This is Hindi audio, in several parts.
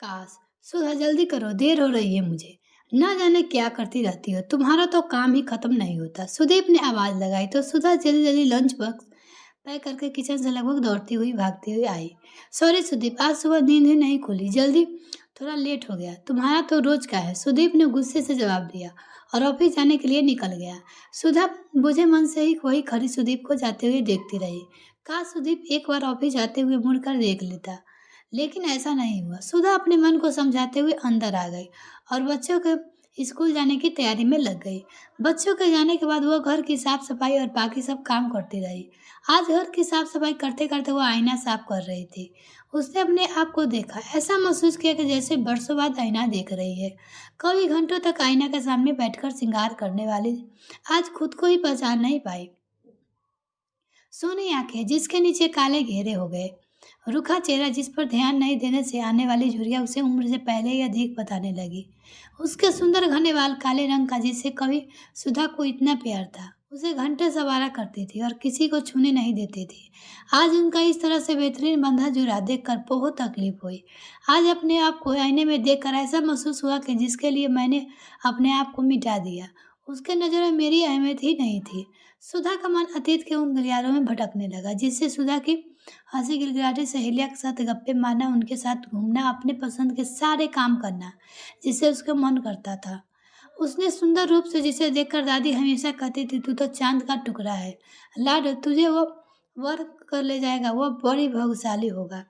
काश! सुधा जल्दी करो, देर हो रही है मुझे। ना जाने क्या करती रहती हो, तुम्हारा तो काम ही खत्म नहीं होता। सुदीप ने आवाज़ लगाई तो सुधा जल्दी-जल्दी लंच बॉक्स पैक करके किचन से लगभग दौड़ती हुई, भागती हुई आई। सॉरी सुदीप, आज सुबह नींद ही नहीं खुली, जल्दी थोड़ा लेट हो गया। तुम्हारा तो रोज़ का है, सुदीप ने गुस्से से जवाब दिया और ऑफिस जाने के लिए निकल गया। सुधा बुझे मन से ही वही खड़ी सुदीप को जाते हुए देखती रही। काश सुदीप एक बार ऑफिस जाते हुए मुड़कर देख लेता। लेकिन ऐसा नहीं हुआ। सुधा अपने मन को समझाते हुए अंदर आ गई और बच्चों के स्कूल जाने की तैयारी में लग गई। बच्चों के जाने के बाद वह घर की साफ सफाई और बाकी सब काम करती रही। आज घर की साफ सफाई करते करते वह आईना साफ कर रही थी। उसने अपने आप को देखा, ऐसा महसूस किया कि जैसे बरसों बाद आईना देख रही है। कभी घंटों तक आईना के सामने बैठकर श्रृंगार करने वाली आज खुद को ही पहचान नहीं पाई। सोनी आंखें जिसके नीचे काले घेरे हो गए, रूखा चेहरा जिस पर ध्यान नहीं देने से आने वाली झुर्रियां उसे उम्र से पहले ही अधिक बताने लगी। उसके सुंदर घने बाल काले रंग का जिससे कभी सुधा को इतना प्यार था, उसे घंटे सवारा करती थी और किसी को छूने नहीं देती थी। आज उनका इस तरह से बेहतरीन बंधा जुड़ा देखकर बहुत तकलीफ हुई। आज अपने आप को आईने में देखकर ऐसा महसूस हुआ कि जिसके लिए मैंने अपने आप को मिटा दिया, उसके नज़र में मेरी अहमियत ही नहीं थी। सुधा का मन अतीत के उन गलियारों में भटकने लगा जिससे सुधा की हंसी गिलगिलाती सहेलियों के साथ गप्पे मारना, उनके साथ घूमना, अपने पसंद के सारे काम करना जिससे उसका मन करता था। उसने सुंदर रूप से जिसे देखकर दादी हमेशा कहती थी, तू तो चांद का टुकड़ा है लाड, तुझे वो वर कर ले जाएगा, वो बड़ी भाग्यशाली होगा।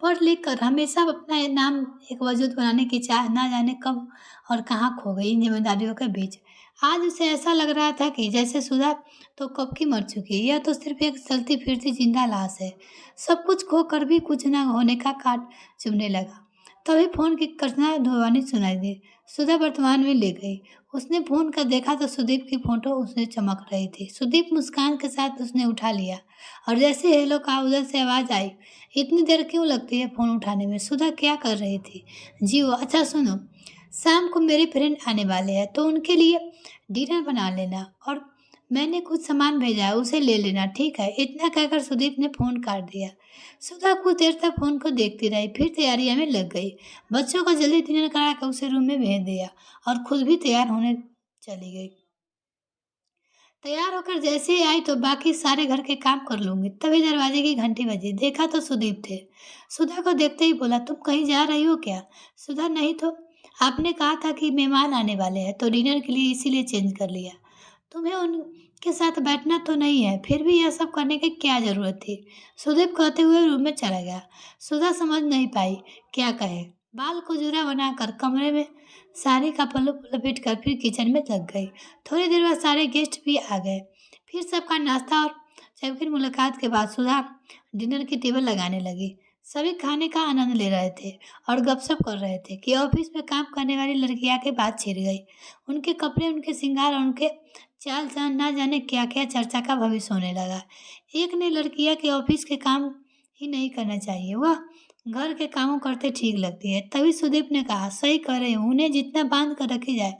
पढ़ लिख कर हमेशा अपना ये नाम एक वजूद बनाने की चाह ना जाने कब और कहाँ खो गई इन जिम्मेदारियों के बीच। आज उसे ऐसा लग रहा था कि जैसे सुधा तो कब की मर चुकी है, यह तो सिर्फ एक चलती फिरती जिंदा लाश है। सब कुछ खो कर भी कुछ न होने का काट चुभने लगा। तभी फोन की कर्जना ध्वनि सुनाई दी। सुधा वर्तमान में ले गई। उसने फोन कर देखा तो सुदीप की फोटो उसने चमक रही थी। सुदीप मुस्कान के साथ उसने उठा लिया और जैसे हेलो का उधर से आवाज आई, इतनी देर क्यों लगती है फ़ोन उठाने में? सुधा क्या कर रही थी? जी वो, अच्छा सुनो, शाम को मेरे फ्रेंड आने वाले हैं तो उनके लिए डिनर बना लेना और मैंने कुछ सामान भेजा है, उसे ले लेना, ठीक है? इतना कहकर सुदीप ने फ़ोन काट दिया। सुधा कुछ देर तक फ़ोन को देखती रही, फिर तैयारियां में लग गई। बच्चों को जल्दी डिनर करा कर उसे रूम में भेज दिया और खुद भी तैयार होने चली गई। तैयार होकर जैसे ही आई तो बाकी सारे घर के काम कर लूंगी। तभी दरवाजे की घंटी बजी। देखा तो सुदीप थे। सुधा को देखते ही बोला, तुम कहीं जा रही हो क्या? सुधा, नहीं तो आपने कहा था कि मेहमान आने वाले हैं तो डिनर के लिए इसीलिए चेंज कर लिया। तुम्हें उनके साथ बैठना तो नहीं है, फिर भी यह सब करने की क्या जरूरत थी? सुदीप कहते हुए रूम में चला गया। सुधा समझ नहीं पाई क्या कहे। बाल को जूरा बनाकर कमरे में साड़ी का पल्लू लपेट कर फिर किचन में लग गई। थोड़ी देर बाद सारे गेस्ट भी आ गए। फिर सबका नाश्ता और सबकी मुलाकात के बाद सुधा डिनर की टेबल लगाने लगी। सभी खाने का आनंद ले रहे थे और गपशप कर रहे थे कि ऑफिस में काम करने वाली लड़कियां के बात छिड़ गई। उनके कपड़े, उनके श्रृंगार और उनके चाल चलन, ना जाने क्या क्या चर्चा का भविष्य होने लगा। एक ने लड़कियां के ऑफिस के काम ही नहीं करना चाहिए, वह घर के कामों करते ठीक लगती है। तभी सुदीप ने कहा, सही कह रहे हो, उन्हें जितना बांध कर रखी जाए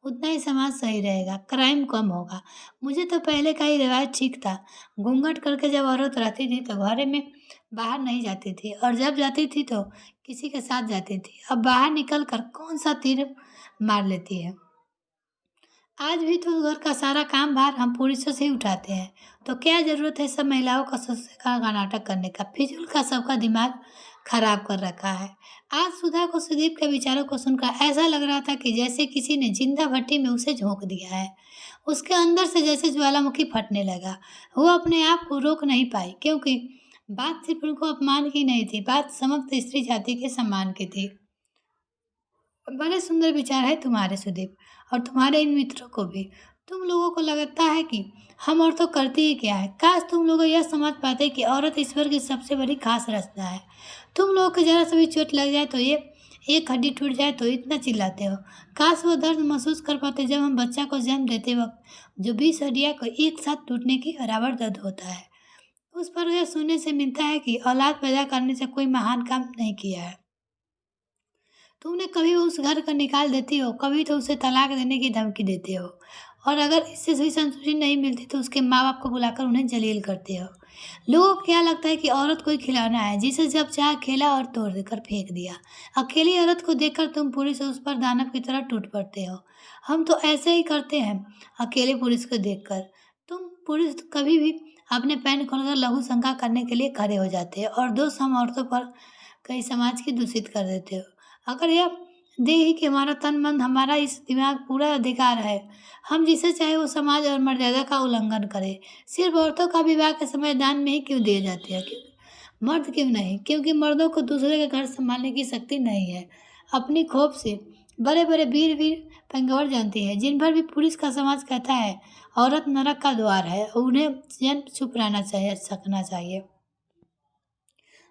उतना ही समाज सही रहेगा, क्राइम कम होगा। मुझे तो पहले का ही रिवाज ठीक था। घूंघट करके जब औरत रहती थी तो घर में बाहर नहीं जाती थी और जब जाती थी तो किसी के साथ जाती थी। अब बाहर निकल कर कौन सा तीर मार लेती है। आज भी तो घर का सारा काम भार हम पुरुषों से ही उठाते हैं, तो क्या जरूरत है सब महिलाओं का ससुर का नाटक करने का? फिजूल का सबका दिमाग खराब कर रखा है। आज सुधा को सुदीप के विचारों को सुनकर ऐसा लग रहा था कि जैसे किसी ने जिंदा भट्टी में उसे झोंक दिया है। उसके अंदर से जैसे ज्वालामुखी फटने लगा। वो अपने आप को रोक नहीं पाई, क्योंकि बात सिर्फ उनको अपमान की नहीं थी, बात समस्त स्त्री जाति के सम्मान की थी। बड़े सुंदर विचार है तुम्हारे सुदीप, और तुम्हारे इन मित्रों को भी। तुम लोगों को लगता है कि हम और तो करती ही क्या है। काश तुम लोग यह समझ पाते कि औरत ईश्वर की सबसे बड़ी खास रचना है। तुम लोगों को जरा सा भी चोट लग जाए तो ये एक हड्डी टूट जाए तो इतना चिल्लाते हो। काश वो दर्द महसूस कर पाते जब हम बच्चा को जन्म देते वक्त जो 20 हड्डियां को एक साथ टूटने की बराबर दर्द होता है। उस पर यह सुनने से मिलता है कि औलाद पैदा करने से कोई महान काम नहीं किया है। तुमने कभी उस घर का निकाल देती हो, कभी तो उसे तलाक देने की धमकी देते हो, और अगर इससे सही संतुष्टि नहीं मिलती तो उसके माँ बाप को बुलाकर उन्हें जलील करते हो। लोगों को क्या लगता है कि औरत कोई खिलौना है जिसे जब चाहे खेला और तोड़ देकर फेंक दिया। अकेली औरत को देखकर तुम पुरुष उस पर दानव की तरह टूट पड़ते हो। हम तो ऐसे ही करते हैं अकेले पुरुष को देखकर। तुम पुरुष कभी भी अपने पैंट खोलकर लघु शंका करने के लिए खड़े हो जाते हो और दोष हम औरतों पर कई समाज की दूषित कर देते हो। अगर यह देह ही कि हमारा तन मन हमारा इस दिमाग पूरा अधिकार है, हम जिसे चाहे वो समाज और मर्यादा का उल्लंघन करें। सिर्फ औरतों का विवाह के समय दान में ही क्यों दिए जाते हैं, मर्द क्यों नहीं? क्योंकि मर्दों को दूसरे के घर संभालने की शक्ति नहीं है। अपनी खोप से बड़े बड़े वीर वीर पेंगोर जानती है। जिन भर भी पुरुष का समाज कहता है औरत नरक का द्वार है, उन्हें जन्म चुप रहना चाहिए, सकना चाहिए।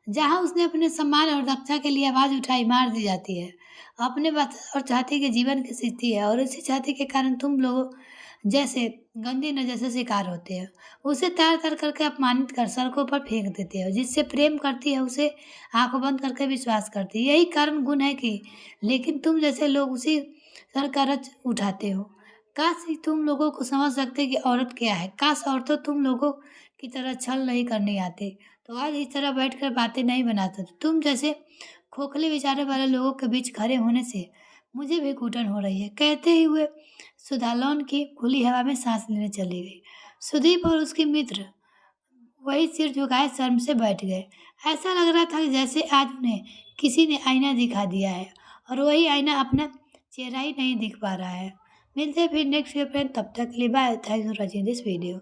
जहाँ उसने अपने सम्मान और रक्षा के लिए आवाज उठाई मार दी जाती है। अपने बात और छाती के जीवन की स्थिति है और इसी छाती के कारण तुम लोगों जैसे गंदी नजर से शिकार होते हो। उसे तार तार करके अपमानित कर सड़कों पर फेंक देते हो। जिससे प्रेम करती है उसे आंख बंद करके विश्वास करती है। यही कारण गुण है कि लेकिन तुम जैसे लोग उसी सर का रच उठाते हो। काश ही तुम लोगों को समझ सकते कि औरत क्या है। काश औरतों तुम लोगों की तरह छल नहीं करनी आती तो आज इस तरह बैठकर बातें नहीं बनाते। तुम जैसे खोखले विचारों वाले लोगों के बीच खड़े होने से मुझे भी घुटन हो रही है। कहते ही हुए सुधालौन की खुली हवा में सांस लेने चली गई। सुदीप और उसके मित्र वही सिर झुकाए शर्म से बैठ गए। ऐसा लग रहा था कि जैसे आज उन्हें किसी ने आईना दिखा दिया है और वही आईना अपना चेहरा ही नहीं दिख पा रहा है। मिलते हैं फिर नेक्स्ट फ्रेंड, तब तक के लिए bye. Thanks for watching this video.